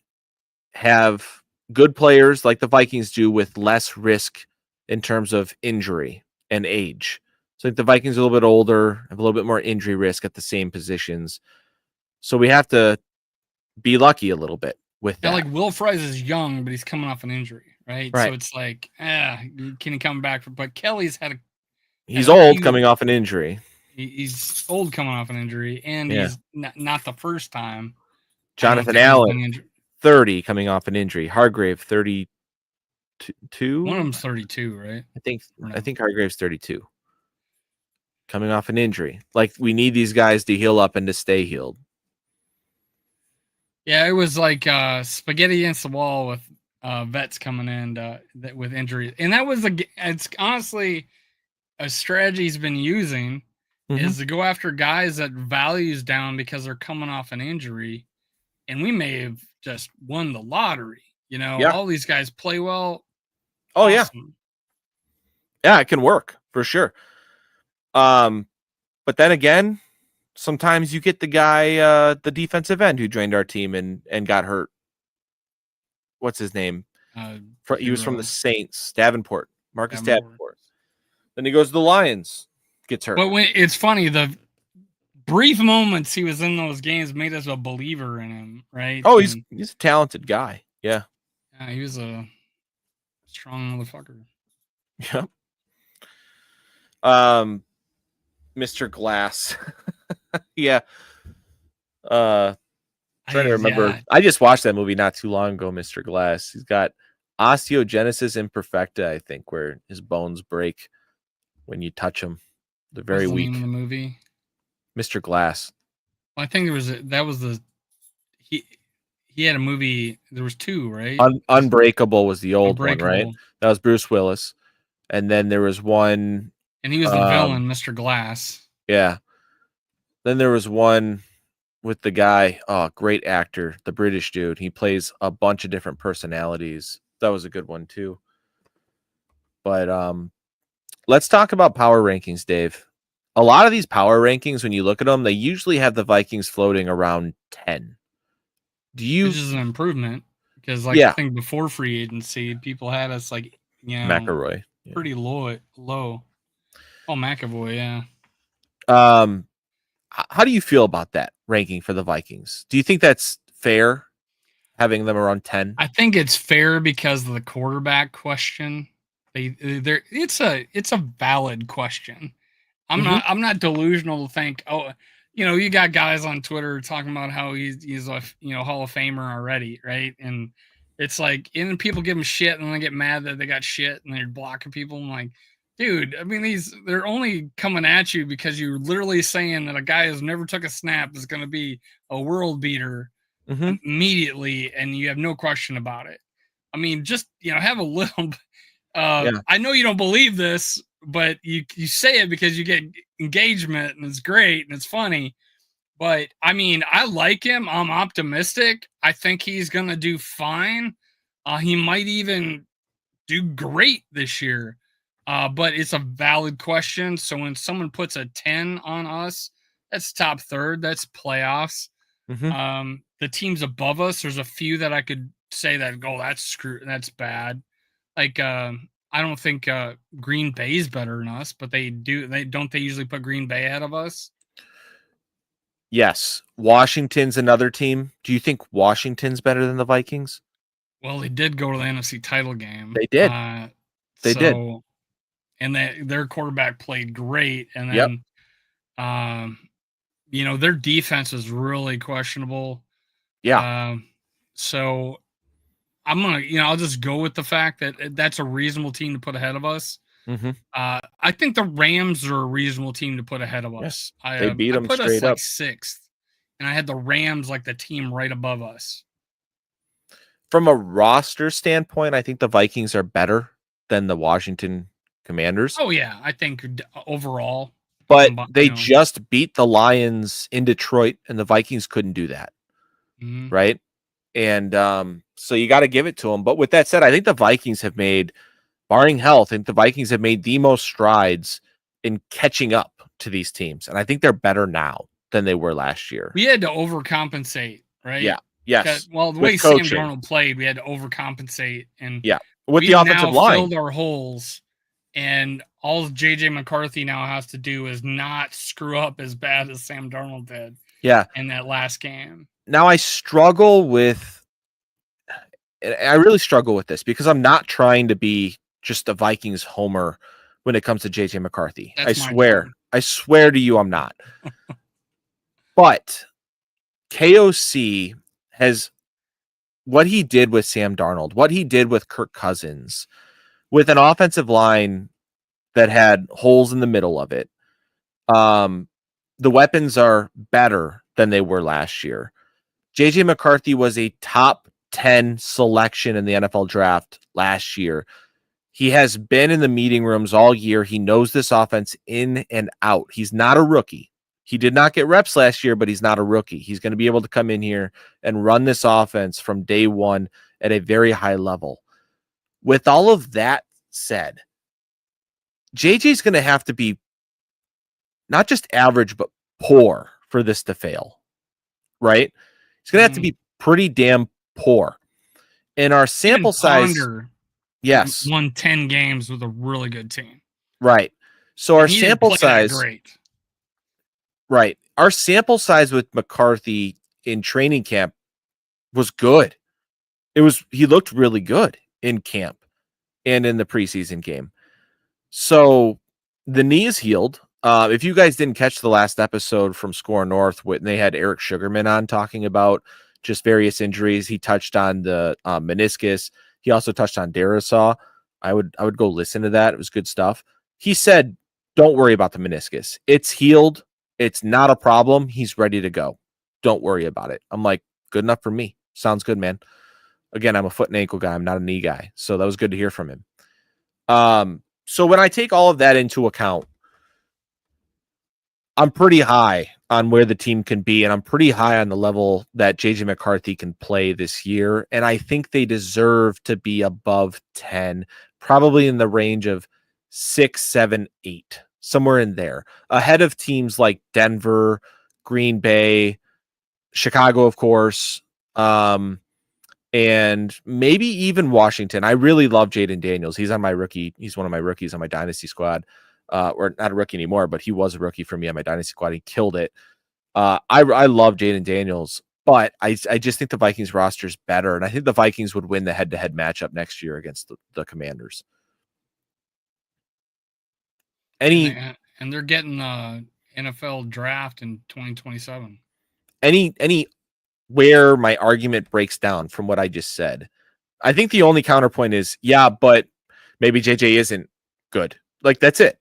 have good players like the Vikings do with less risk in terms of injury and age. So I think the Vikings are a little bit older, have a little bit more injury risk at the same positions. So we have to be lucky a little bit with that. Like Will Fries is young, but he's coming off an injury, right? So it's like, can he come back? But Kelly's he's old coming off an injury. He's old coming off an injury, and he's not the first time. Jonathan Allen, 30, coming off an injury. Hargrave, 32. One of them's 32, right? I think Hargrave's 32. Coming off an injury. Like, we need these guys to heal up and to stay healed. Yeah, it was like spaghetti against the wall with vets coming in with injuries. And that was it's honestly a strategy he's been using is to go after guys that value's down because they're coming off an injury. And we may have just won the lottery. All these guys play well. Oh, awesome. Yeah, it can work for sure. But then again, sometimes you get the guy, the defensive end who joined our team and got hurt. What's his name? He was from the Saints, Marcus Davenport. Then he goes to the Lions, gets hurt. But it's funny, the brief moments he was in those games made us a believer in him, right? Oh, he's a talented guy. Yeah. Yeah, he was a strong motherfucker. Yep. Mr. Glass. Yeah. Trying to remember. Yeah, I just watched that movie not too long ago, Mr. Glass. He's got osteogenesis imperfecta, I think, where his bones break when you touch them. They're very what's the name of weak. the movie? Mr. Glass. Well, I think that was the he he had a movie. There was two, right? Unbreakable was the old one, right? Unbreakable, That was Bruce Willis. And then there was one. and he was the villain, Mr. Glass. Yeah. Then there was one with the guy. Oh, great actor, the British dude. He plays a bunch of different personalities. That was a good one too. But let's talk about power rankings, Dave. A lot of these power rankings, when you look at them, they usually have the Vikings floating around 10. Do you? Which is an improvement because, like, I Yeah, think before free agency, people had us like McElroy. Yeah. pretty low. Oh, McAvoy, yeah. How do you feel about that ranking for the Vikings? Do you think that's fair, having them around 10? I think it's fair because of the quarterback question. It's a valid question. Mhm. I'm not delusional to think, oh, you got guys on Twitter talking about how he's a Hall of Famer already, right? And it's like, and people give him shit and they get mad that they got shit and they're blocking people. I'm like, dude, I mean, they're only coming at you because you're literally saying that a guy who's never took a snap is going to be a world beater Mhm. immediately, and you have no question about it. I mean, just have a little. Yeah. I know you don't believe this, but you say it because you get engagement, and it's great and it's funny. But I mean, I like him. I'm optimistic. I think he's gonna do fine. He might even do great this year. But it's a valid question. So when someone puts a 10 on us, that's top third. That's playoffs. Mhm. The teams above us, there's a few that I could say that that's bad. Like I don't think Green Bay's better than us, but they usually put Green Bay ahead of us. Yes. Washington's another team. Do you think Washington's better than the Vikings? Well, they did go to the NFC title game. They did. They did. So and their quarterback played great, and Yep. then um their defense was really questionable. Yeah. So I'm gonna, I'll just go with the fact that that's a reasonable team to put ahead of us. Mhm. I think the Rams are a reasonable team to put ahead of Yeah. us. They beat I them put us straight like up. sixth, and I had the Rams like the team right above us. From a roster standpoint, I think the Vikings are better than the Washington Commanders. Oh yeah, I think overall, But they just beat the Lions in Detroit, and the Vikings couldn't do that, right? And so you got to give it to them. But with that said, I think the Vikings have made, barring health, I think the Vikings have made the most strides in catching up to these teams, and I think they're better now than they were last year. We had to overcompensate, right? Yeah. Yes. Well, the with way coaching. Sam Darnold played, we had to overcompensate, and Yeah, with the we've offensive now line. filled our holes. And all JJ McCarthy now has to do is not screw up as bad as Sam Darnold did. Yeah. In that last game. Now I struggle with, I really struggle with this because I'm not trying to be just a Vikings homer when it comes to JJ McCarthy. That's I swear to you, I'm not. But KOC has, what he did with Sam Darnold, what he did with Kirk Cousins, with an offensive line that had holes in the middle of it. The weapons are better than they were last year. JJ McCarthy was a top 10 selection in the NFL draft last year. He has been in the meeting rooms all year. He knows this offense in and out. He's not a rookie. He did not get reps last year, but he's not a rookie. He's going to be able to come in here and run this offense from day one at a very high level. With all of that said, JJ's going to have to be not just average, but poor for this to fail, right? He's going to have to be pretty damn poor. And our sample size, yes, won 10 games with a really good team, right? So our sample size, great, right? Our sample size with McCarthy in training camp was good. he looked really good in camp and in the preseason game. So the knee is healed. If you guys didn't catch the last episode from Score North, when they had Eric Sugarman on talking about just various injuries, he touched on the meniscus. He also touched on Darisaw. I would go listen to that. It was good stuff. He said, "Don't worry about the meniscus. It's healed. It's not a problem. He's ready to go. Don't worry about it." I'm like, good enough for me. Sounds good, man. Again, I'm a foot and ankle guy. I'm not a knee guy. So that was good to hear from him. So when I take all of that into account, I'm pretty high on where the team can be, and I'm pretty high on the level that JJ McCarthy can play this year. And I think they deserve to be above 10, probably in the range of 6, 7, 8, somewhere in there, ahead of teams like Denver, Green Bay, Chicago, of course, and maybe even Washington. I really love Jaden Daniels. He's on my rookie. He's one of my rookies on my dynasty squad. Or not a rookie anymore, but he was a rookie for me on my dynasty squad. He killed it. I love Jaden Daniels, but I just think the Vikings roster is better, and I think the Vikings would win the head-to-head matchup next year against the Commanders. And they're getting the NFL draft in 2027. Any where my argument breaks down from what I just said, I think the only counterpoint is, yeah, but maybe JJ isn't good. Like, that's it.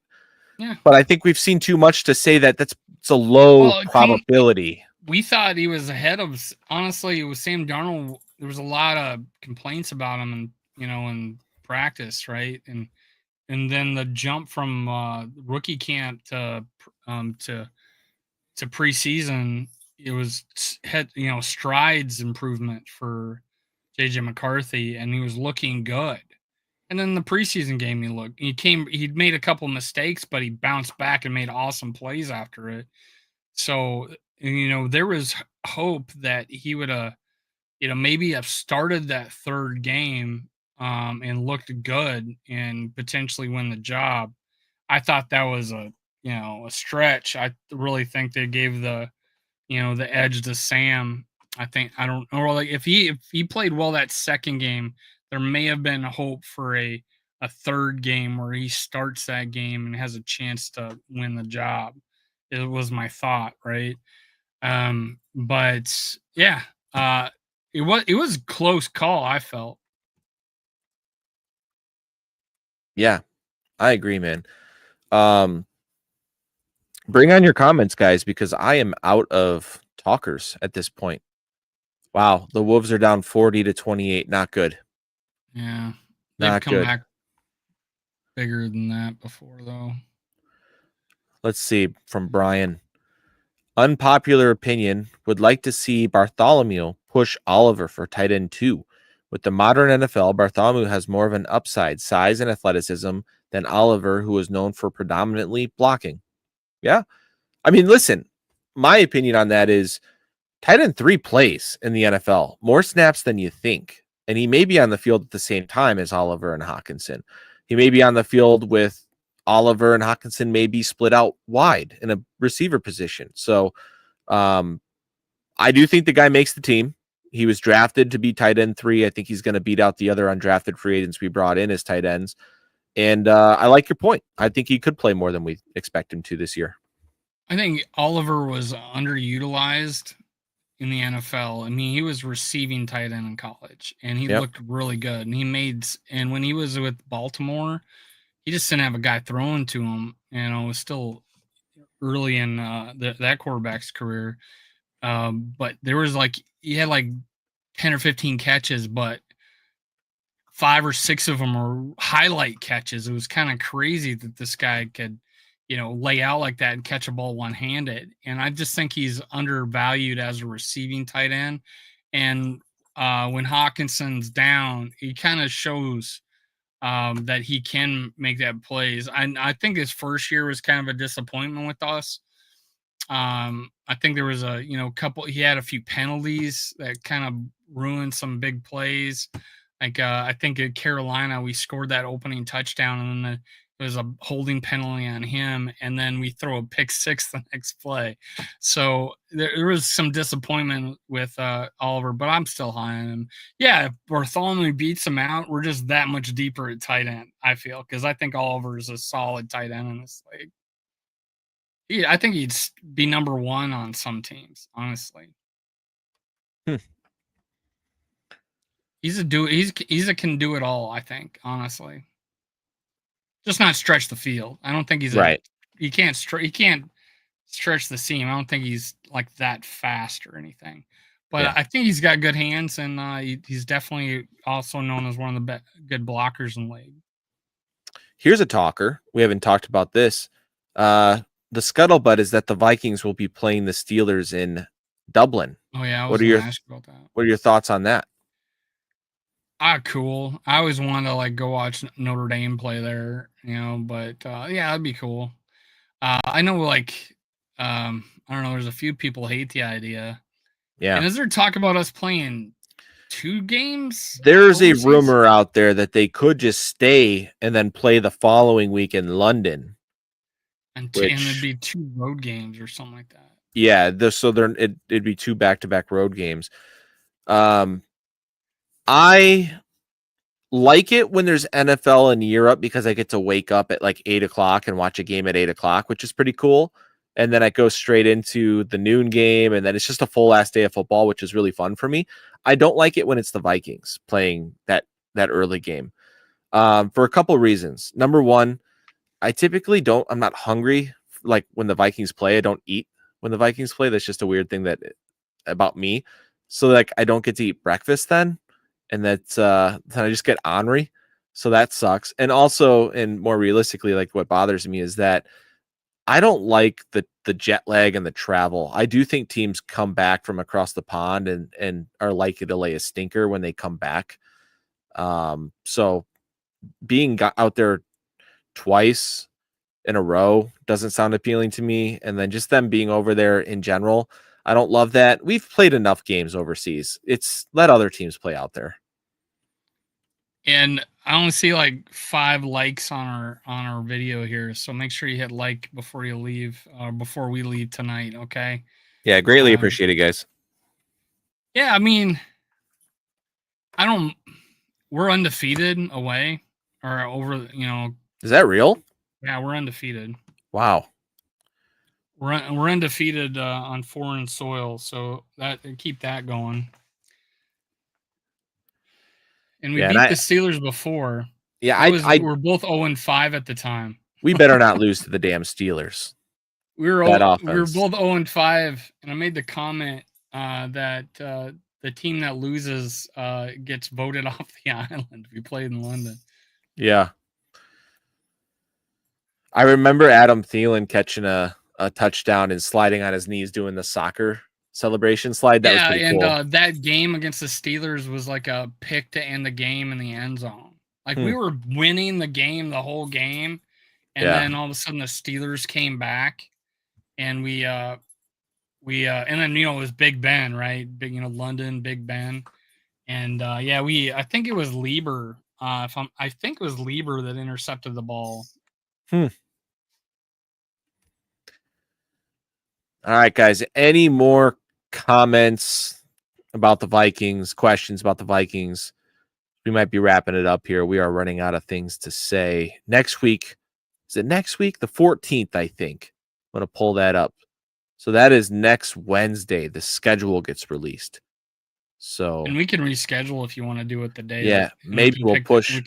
Yeah. But I think we've seen too much to say that it's a low probability. We thought he was ahead of, honestly, it was Sam Darnold. There was a lot of complaints about him and, in practice, right? And then the jump from rookie camp to preseason, it was strides improvement for JJ McCarthy, and he was looking good. And then the preseason game, he'd made a couple mistakes, but he bounced back and made awesome plays after it. So, there was hope that he would maybe have started that third game and looked good and potentially win the job. I thought that was a stretch. I really think they gave the edge to Sam. I don't know, like if he played well that second game, there may have been hope for a third game where he starts that game and has a chance to win the job. It was my thought, right? But yeah, it was close call, I felt. Yeah, I agree, man. Bring on your comments, guys, because I am out of talkers at this point. Wow, the Wolves are down 40-28. Not good. Yeah, they've come back bigger than that before, though. Let's see, from Brian. Unpopular opinion, would like to see Bartholomew push Oliver for tight end 2. With the modern NFL, Bartholomew has more of an upside, size, and athleticism than Oliver, who is known for predominantly blocking. Yeah. I mean, listen, my opinion on that is tight end 3 plays in the NFL, more snaps than you think. And he may be on the field at the same time as Oliver and Hockenson. He may be on the field with Oliver and Hockenson, may be split out wide in a receiver position. So I do think the guy makes the team. He was drafted to be tight end 3. I think he's going to beat out the other undrafted free agents we brought in as tight ends. And I like your point. I think he could play more than we expect him to this year. I think Oliver was underutilized in the NFL. I mean, he was receiving tight end in college, and he looked really good. And when he was with Baltimore, he just didn't have a guy throwing to him. It was still early in that quarterback's career. But there was he had 10 or 15 catches, but 5 or 6 of them were highlight catches. It was kind of crazy that this guy could, lay out like that and catch a ball one-handed. And I just think he's undervalued as a receiving tight end. And when Hawkinson's down, he kind of shows that he can make that plays. I think his first year was kind of a disappointment with us. I think there was a he had a few penalties that kind of ruined some big plays. I think at Carolina we scored that opening touchdown, and then was a holding penalty on him, and then we throw a pick six the next play. So there was some disappointment with Oliver, but I'm still high on him. Yeah, if Bartholomew beats him out, we're just that much deeper at tight end, I feel, because I think Oliver is a solid tight end in this league. I think he'd be number one on some teams, honestly. Hmm. He's a can do it all, I think, honestly. Just not stretch the field. I don't think Right. He can't stretch the seam. I don't think he's like that fast or anything. But Yeah. I think he's got good hands, and he's definitely also known as one of the good blockers in the league. Here's a talker. We haven't talked about this. The scuttlebutt is that the Vikings will be playing the Steelers in Dublin. Oh yeah, I was going to ask you about that. What are your thoughts on that? Cool. I always wanted to like go watch Notre Dame play there, but yeah, that'd be cool. I know like I don't know, there's a few people hate the idea. Yeah. And is there talk about us playing 2 games? There's overseas? a rumor out there that they could just stay and then play the following week in London. And it'd be 2 road games or something like that. Yeah, it'd be 2 back-to-back road games. I like it when there's NFL in Europe because I get to wake up at like 8:00 and watch a game at 8:00, which is pretty cool. And then I go straight into the noon game, and then it's just a full ass day of football, which is really fun for me. I don't like it when it's the Vikings playing that early game for a couple of reasons. Number one, I'm not hungry like when the Vikings play. I don't eat when the Vikings play. That's just a weird thing about me. So like I don't get to eat breakfast then. And that's then I just get ornery. So that sucks. And also, and more realistically, like what bothers me is that I don't like the jet lag and the travel. I do think teams come back from across the pond and are likely to lay a stinker when they come back. So being out there twice in a row doesn't sound appealing to me. And then just them being over there in general, I don't love that. We've played enough games overseas. Let other teams play out there. And I only see like 5 likes on our video here, so make sure you hit like before you leave, before we leave tonight. Okay. Yeah, greatly appreciate it, guys. Yeah, I mean, we're undefeated away or over. Is that real? Yeah, we're undefeated. Wow. We're undefeated on foreign soil, so keep that going. And we beat the Steelers before. Yeah, we were both 0-5 at the time. We better not lose to the damn Steelers. We were both 0-5, and I made the comment that the team that loses gets voted off the island. We played in London. Yeah. I remember Adam Thielen catching a touchdown and sliding on his knees doing the soccer celebration slide. That was pretty cool. And that game against the Steelers was like a pick to end the game in the end zone. Like we were winning the game the whole game, and then all of a sudden the Steelers came back, and and then it was Big Ben, right? London, Big Ben, and I think it was Lieber. I think it was Lieber that intercepted the ball. All right, guys. Any more comments about the Vikings? Questions about the Vikings? We might be wrapping it up here. We are running out of things to say. Next week, is it next week? The 14th, I think. I'm going to pull that up. So that is next Wednesday. The schedule gets released. So, and we can reschedule if you want to do it the day. Yeah, maybe we'll push.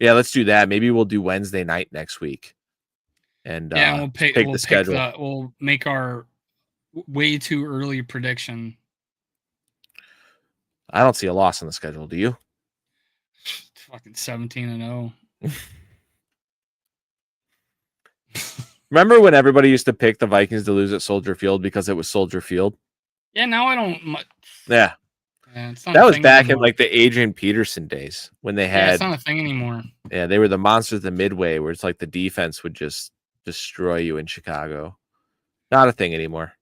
Yeah, let's do that. Maybe we'll do Wednesday night next week. And we'll pick the schedule. We'll make our way too early prediction. I don't see a loss on the schedule. Do you? Fucking 17-0. Remember when everybody used to pick the Vikings to lose at Soldier Field because it was Soldier Field? Yeah, now I don't. Yeah. That was back in like the Adrian Peterson days when they had. It's not a thing anymore. Yeah, they were the monsters of the Midway, where it's like the defense would just destroy you in Chicago. Not a thing anymore.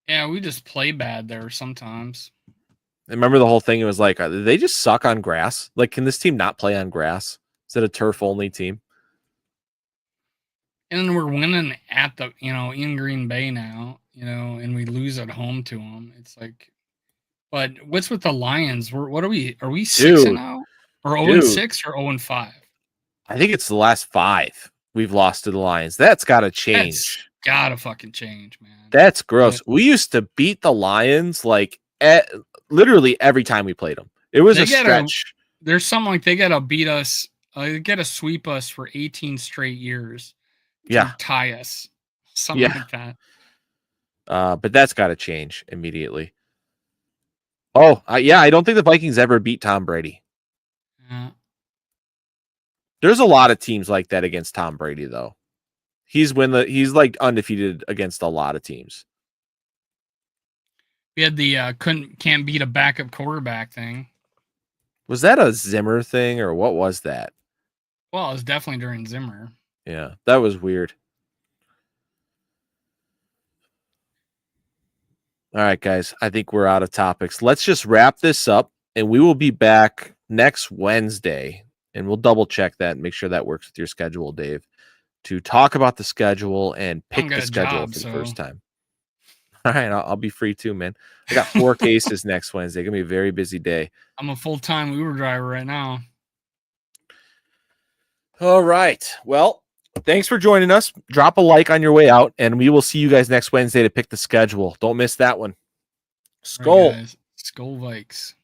Yeah, we just play bad there sometimes. Remember the whole thing? It was like, they just suck on grass. Like, can this team not play on grass? Is it a turf only team? And we're winning at the, in Green Bay now, and we lose at home to them. It's like, but what's with the Lions? What are we? Are we 6-0 or 0-6 or 0-5? I think it's the last 5 we've lost to the Lions. That's got to change. That's gotta fucking change, man. That's gross. We used to beat the Lions like literally every time we played them. It was a stretch. There's something like they gotta beat us. They gotta sweep us for 18 straight years. To tie us. Something like that. But that's got to change immediately. Oh, I don't think the Vikings ever beat Tom Brady. There's a lot of teams like that against Tom Brady, though. He's like undefeated against a lot of teams. We had the can't beat a backup quarterback thing. Was that a Zimmer thing or what was that? Well, it was definitely during Zimmer. Yeah, that was weird. All right, guys, I think we're out of topics. Let's just wrap this up, and we will be back next Wednesday, and we'll double check that and make sure that works with your schedule, Dave, to talk about the schedule and pick the schedule for the first time. All right, I'll be free too, man. I got 4 cases next Wednesday. Gonna be a very busy day. I'm a full-time Uber driver right now. All right. Well, thanks for joining us. Drop a like on your way out, and we will see you guys next Wednesday to pick the schedule. Don't miss that one. Skol. Right, Skol Vikes.